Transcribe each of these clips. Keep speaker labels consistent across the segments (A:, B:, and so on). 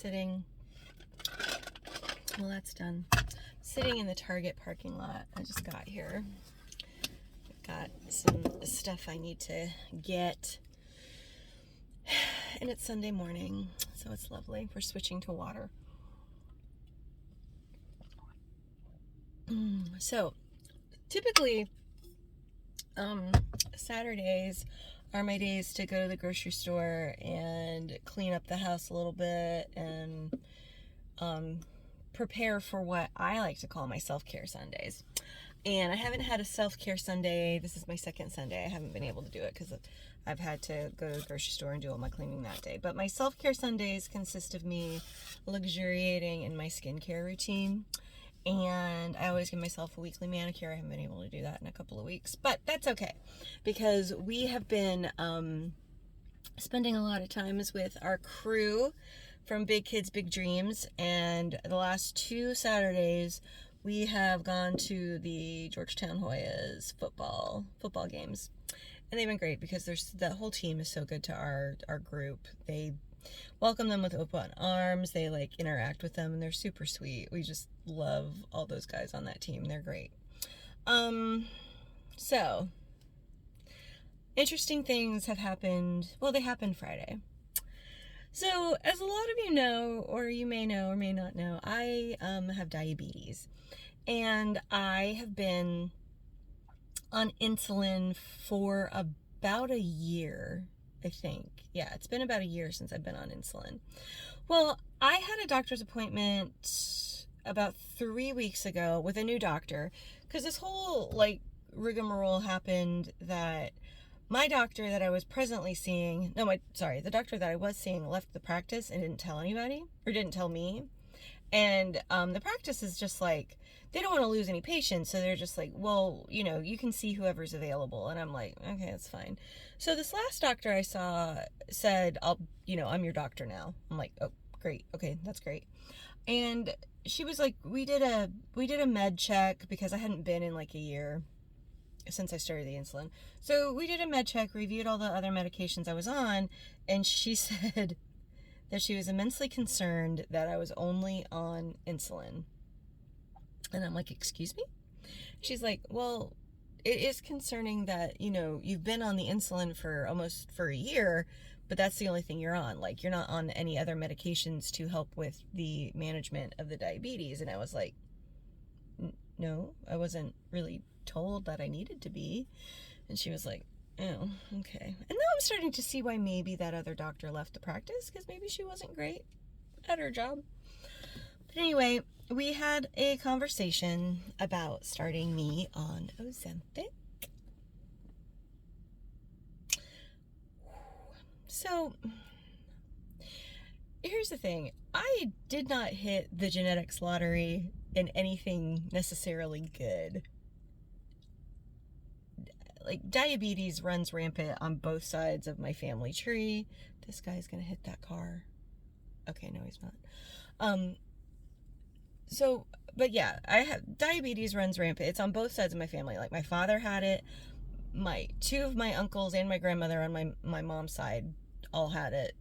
A: sitting, well, that's done. Sitting in the Target parking lot. I just got here. Got some stuff I need to get. And it's Sunday morning, so it's lovely. We're switching to water. So, typically, Saturdays are my days to go to the grocery store and clean up the house a little bit and prepare for what I like to call my self-care Sundays. And I haven't had a self-care Sunday. This is my second Sunday. I haven't been able to do it because I've had to go to the grocery store and do all my cleaning that day. But my self-care Sundays consist of me luxuriating in my skincare routine. And I always give myself a weekly manicure. I haven't been able to do that in a couple of weeks. But that's okay, because we have been spending a lot of times with our crew from Big Kids, Big Dreams. And the last 2 Saturdays, we have gone to the Georgetown Hoyas football games. And they've been great because the whole team is so good to our group. They welcome them with open arms. They like interact with them and they're super sweet. We just love all those guys on that team. They're great. So interesting things have happened. Well, they happened Friday. So as a lot of you know, or you may know or may not know, I have diabetes. And I have been on insulin for about a year, I think. Yeah, it's been about a year since I've been on insulin. Well, I had a doctor's appointment about 3 weeks ago with a new doctor, because this whole rigmarole happened that my doctor that I was presently seeing, the doctor that I was seeing left the practice and didn't tell anybody, or didn't tell me. And the practice is just like, they don't want to lose any patients, so they're just like, well, you can see whoever's available. And I'm like, okay, that's fine. So this last doctor I saw said, I'm your doctor now. I'm like, oh, great. Okay, that's great. And she was like, we did a med check, because I hadn't been in like a year since I started the insulin. So we did a med check, reviewed all the other medications I was on, and she said that she was immensely concerned that I was only on insulin. And I'm like, excuse me? She's like, well, it is concerning that, you've been on the insulin for a year, but that's the only thing you're on. Like, you're not on any other medications to help with the management of the diabetes. And I was like, no, I wasn't really told that I needed to be. And she was like, oh, okay. And now I'm starting to see why maybe that other doctor left the practice, because maybe she wasn't great at her job. But anyway, we had a conversation about starting me on OZEMPIC. So, here's the thing. I did not hit the genetics lottery in anything necessarily good. Like, diabetes runs rampant on both sides of my family tree. This guy's gonna hit that car. Okay, no, he's not. But yeah, diabetes runs rampant. It's on both sides of my family. Like, my father had it. 2 of my uncles and my grandmother on my mom's side all have it.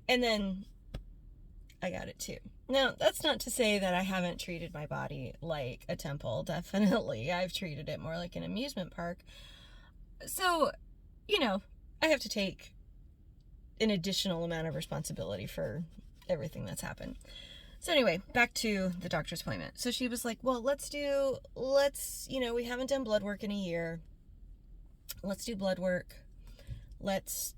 A: And then I got it too. Now, that's not to say that I haven't treated my body like a temple. Definitely. I've treated it more like an amusement park. So, I have to take an additional amount of responsibility for everything that's happened. So anyway, back to the doctor's appointment. So she was like, well, we haven't done blood work in a year. Let's do blood work. Let's,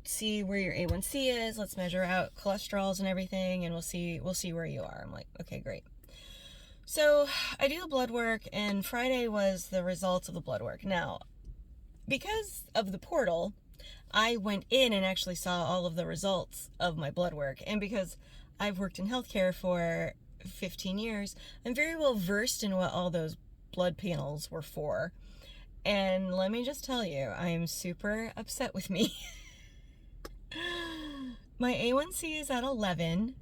A: see where your A1C is. Let's measure out cholesterols and everything, and we'll see where you are. I'm like, okay, great. So I do the blood work, and Friday was the results of the blood work. Now, because of the portal, I went in and actually saw all of the results of my blood work. And because I've worked in healthcare for 15 years, I'm very well versed in what all those blood panels were for. And let me just tell you, I am super upset with me. My A1C is at 11.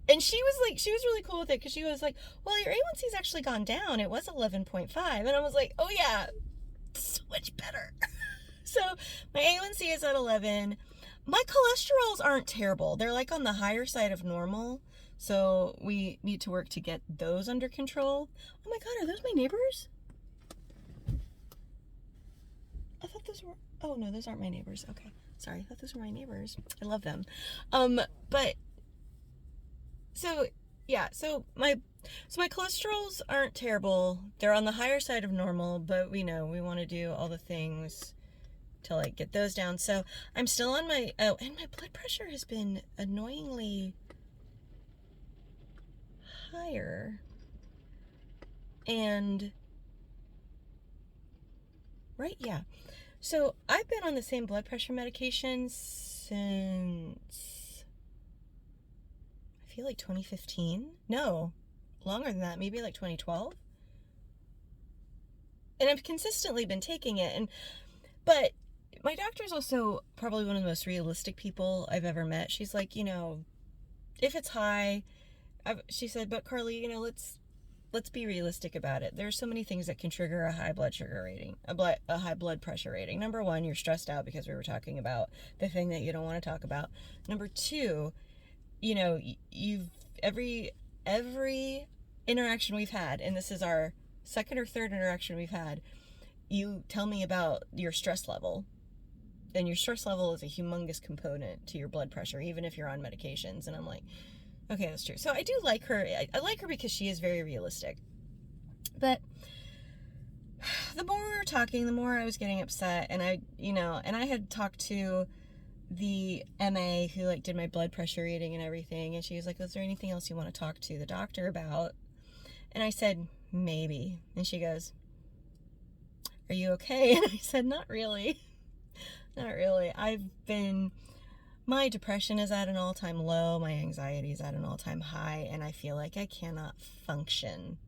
A: And she was really cool with it, because she was like, well, your A1C's actually gone down. It was 11.5. And I was like, oh yeah, so much better. So my A1C is at 11. My cholesterols aren't terrible. They're like on the higher side of normal. So we need to work to get those under control. Oh my God, are those my neighbors? I thought those were, oh no, those aren't my neighbors. Okay. Sorry, I thought those were my neighbors. I love them. But so yeah, so my cholesterols aren't terrible. They're on the higher side of normal, but we know we want to do all the things to like get those down. So I'm still on my, oh, and my blood pressure has been annoyingly higher. And right, yeah. So I've been on the same blood pressure medication since I feel like 2015. No, longer than that, maybe like 2012. And I've consistently been taking it. But my doctor's also probably one of the most realistic people I've ever met. She's like, you know, if it's high, she said, but Carly, you know, let's be realistic about it. There's so many things that can trigger a high blood sugar rating, a high blood pressure rating. Number one, you're stressed out because we were talking about the thing that you don't want to talk about. Number two, you know, every interaction we've had, and this is our second or third interaction we've had, you tell me about your stress level. And your stress level is a humongous component to your blood pressure, even if you're on medications. And I'm like, okay, that's true. So I do like her. I like her because she is very realistic. But the more we were talking, the more I was getting upset. And I had talked to the MA who like did my blood pressure reading and everything. And she was like, is there anything else you want to talk to the doctor about? And I said, maybe. And she goes, are you okay? And I said, not really. Not really. My depression is at an all-time low. My anxiety is at an all-time high. And I feel like I cannot function.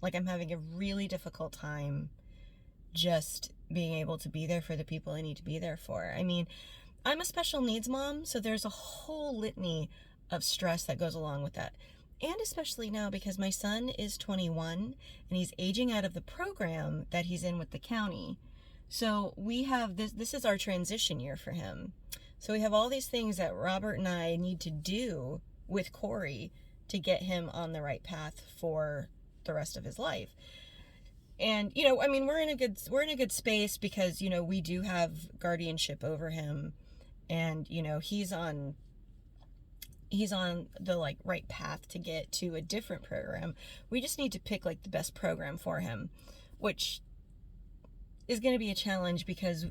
A: Like I'm having a really difficult time just being able to be there for the people I need to be there for. I mean, I'm a special needs mom, so there's a whole litany of stress that goes along with that. And especially now because my son is 21 and he's aging out of the program that he's in with the county. So we have this is our transition year for him. So we have all these things that Robert and I need to do with Corey to get him on the right path for the rest of his life. And, you know, I mean, we're in a good space because, you know, we do have guardianship over him and, you know, he's on the like right path to get to a different program. We just need to pick like the best program for him, which is going to be a challenge because,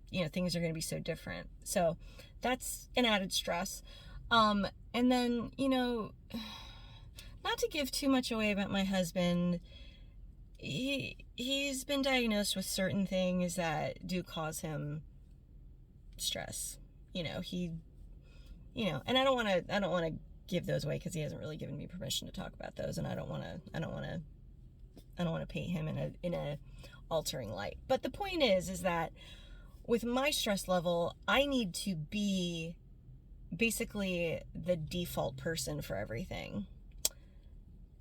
A: you know, things are going to be so different. So that's an added stress. And then, you know, not to give too much away about my husband, he's been diagnosed with certain things that do cause him stress. You know, and I don't want to give those away because he hasn't really given me permission to talk about those, and I don't want to paint him in a altering light. But the point is that with my stress level, I need to be basically the default person for everything.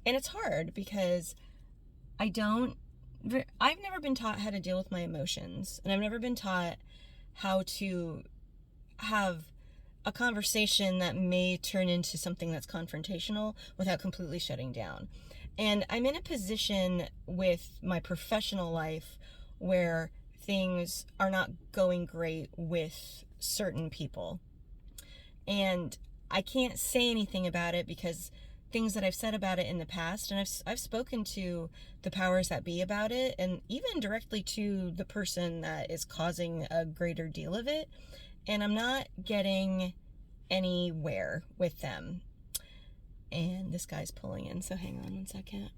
A: And it's hard because I've never been taught how to deal with my emotions, and I've never been taught how to have a conversation that may turn into something that's confrontational without completely shutting down. And I'm in a position with my professional life where things are not going great with certain people. And I can't say anything about it because things that I've said about it in the past, and I've spoken to the powers that be about it, and even directly to the person that is causing a greater deal of it, and I'm not getting anywhere with them. And this guy's pulling in, so hang on 1 second.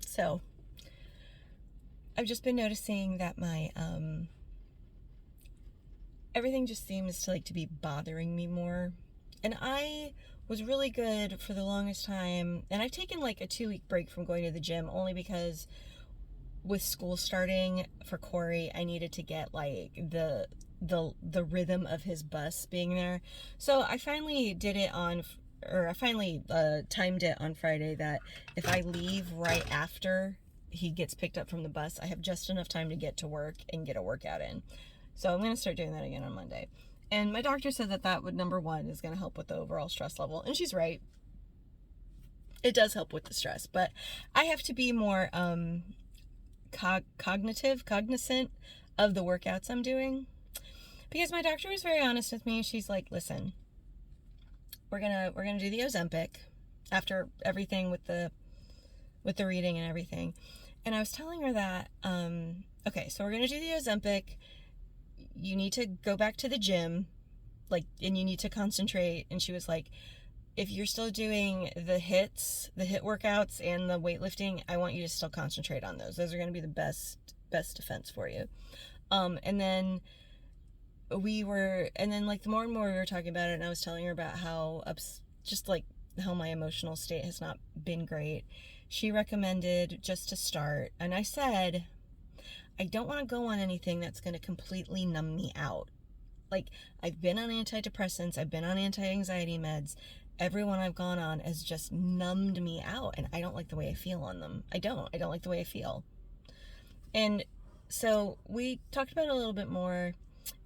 A: So I've just been noticing that my everything just seems to be bothering me more. And I was really good for the longest time, and I've taken like a 2-week break from going to the gym only because with school starting for Corey, I needed to get like the rhythm of his bus being there. So I finally timed it on Friday that if I leave right after he gets picked up from the bus, I have just enough time to get to work and get a workout in. So I'm going to start doing that again on Monday. And my doctor said that would, number one, is going to help with the overall stress level. And she's right. It does help with the stress. But I have to be more cognizant of the workouts I'm doing. Because my doctor was very honest with me. She's like, listen, we're gonna do the Ozempic after everything with the reading and everything. And I was telling her that, okay, so we're gonna do the Ozempic. You need to go back to the gym, like, and you need to concentrate. And she was like, if you're still doing the HIIT workouts and the weightlifting, I want you to still concentrate on those. Those are going to be the best defense for you. And then like the more and more we were talking about it, and I was telling her about how just like how my emotional state has not been great. She recommended just to start, and I said, I don't want to go on anything that's going to completely numb me out. Like, I've been on antidepressants, I've been on anti-anxiety meds. Everyone I've gone on has just numbed me out, and I don't like the way I feel on them. I don't like the way I feel. And so we talked about it a little bit more,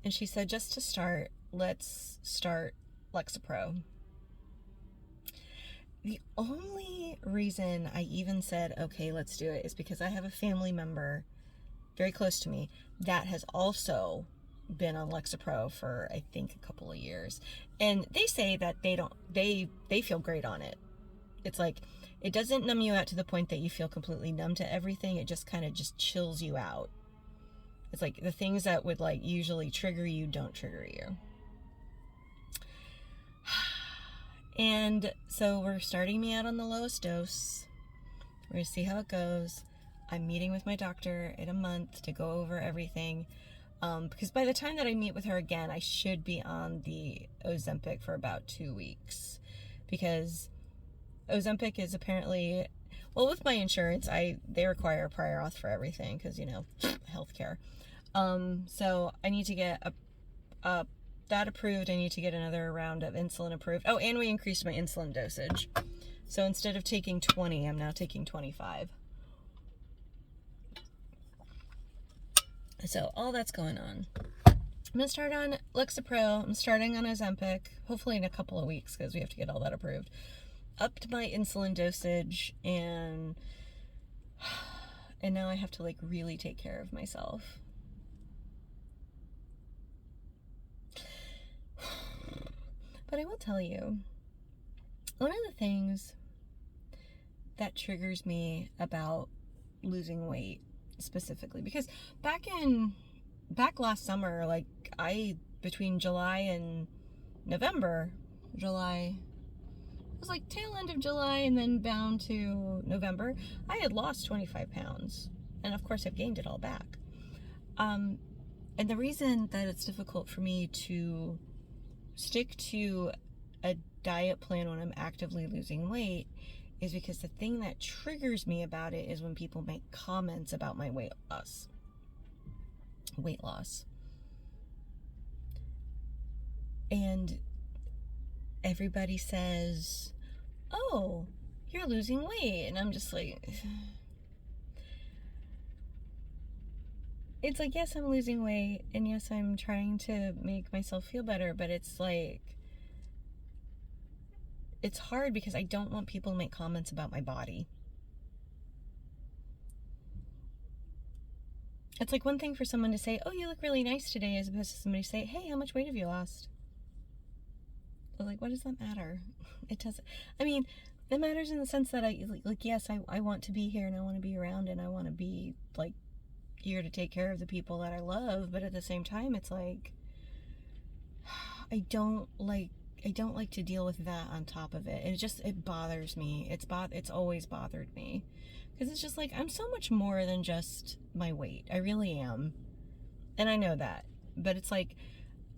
A: and she said, just to start, let's start Lexapro. The only reason I even said, okay, let's do it, is because I have a family member very close to me that has also been on Lexapro for, I think, a couple of years. And they say that they feel great on it. It's like, it doesn't numb you out to the point that you feel completely numb to everything. It just kind of just chills you out. It's like the things that would like usually trigger you don't trigger you. And so we're starting me out on the lowest dose. We're going to see how it goes. I'm meeting with my doctor in a month to go over everything. Because by the time that I meet with her again, I should be on the Ozempic for about 2 weeks. Because Ozempic is apparently, well, with my insurance, they require a prior auth for everything because, you know, healthcare. So I need to get that approved. I need to get another round of insulin approved. Oh, and we increased my insulin dosage. So instead of taking 20, I'm now taking 25. So all that's going on. I'm going to start on Lexapro. I'm starting on Ozempic, hopefully in a couple of weeks because we have to get all that approved. Upped my insulin dosage, and now I have to like really take care of myself. But I will tell you, one of the things that triggers me about losing weight specifically, because back last summer, like between July and November, July, it was like tail end of July and then bound to November, I had lost 25 pounds. And of course I've gained it all back. And the reason that it's difficult for me to stick to a diet plan when I'm actively losing weight is because the thing that triggers me about it is when people make comments about my weight loss. And everybody says, oh, you're losing weight. And I'm just like, it's like, yes, I'm losing weight. And yes, I'm trying to make myself feel better. But it's like, it's hard because I don't want people to make comments about my body. It's like one thing for someone to say, oh, you look really nice today, as opposed to somebody say, hey, how much weight have you lost? But like, what does that matter? It doesn't. I mean, it matters in the sense that yes, I want to be here and I want to be around and I want to be like here to take care of the people that I love. But at the same time, it's like, I don't like to deal with that on top of it. It bothers me. It's always bothered me. Because it's just like, I'm so much more than just my weight. I really am. And I know that. But it's like,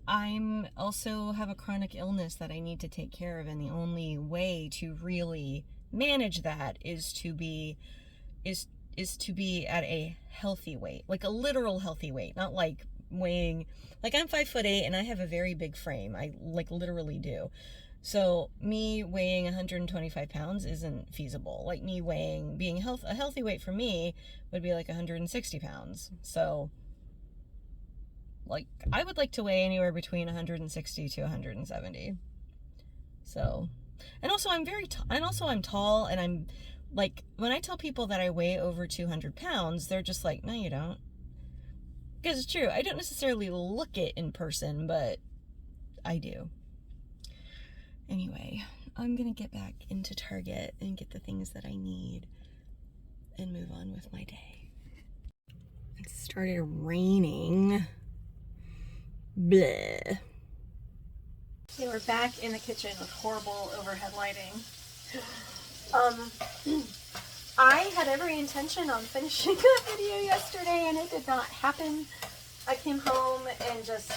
A: I'm also have a chronic illness that I need to take care of. And the only way to really manage that is to be at a healthy weight. Like a literal healthy weight. Not like weighing, like I'm 5'8" and I have a very big frame. I like literally do. So me weighing 125 pounds isn't feasible. Like me being a healthy weight for me would be like 160 pounds. So Like, I would like to weigh anywhere between 160 to 170. So, and also I'm tall, and I'm like, when I tell people that I weigh over 200 pounds, they're just like, no, you don't. Because it's true. I don't necessarily look it in person, but I do. Anyway, I'm going to get back into Target and get the things that I need and move on with my day. It started raining. Bleh. Okay, we're back in the kitchen with horrible overhead lighting. I had every intention on finishing that video yesterday, and it did not happen. I came home and just,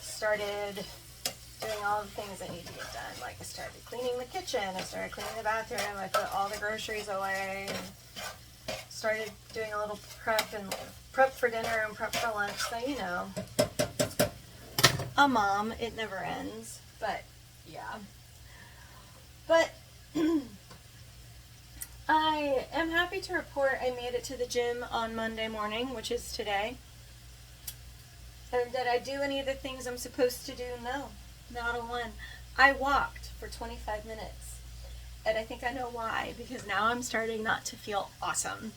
A: started doing all the things that need to get done. Like, I started cleaning the kitchen, I started cleaning the bathroom, I put all the groceries away, and started doing a little prep for dinner and prep for lunch. So, a mom, it never ends. But, yeah. But I am happy to report I made it to the gym on Monday morning, which is today. And did I do any of the things I'm supposed to do? No, not a one. I walked for 25 minutes. And I think I know why, because now I'm starting not to feel awesome.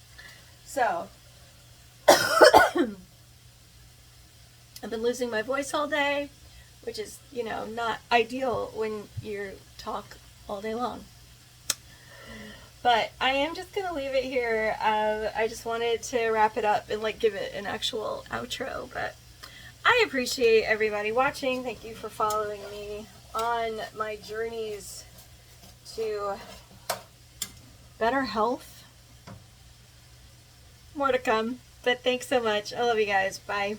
A: So, I've been losing my voice all day, which is, not ideal when you talk all day long. But I am just going to leave it here. I just wanted to wrap it up and give it an actual outro. But I appreciate everybody watching. Thank you for following me on my journeys to better health. More to come. But thanks so much. I love you guys. Bye.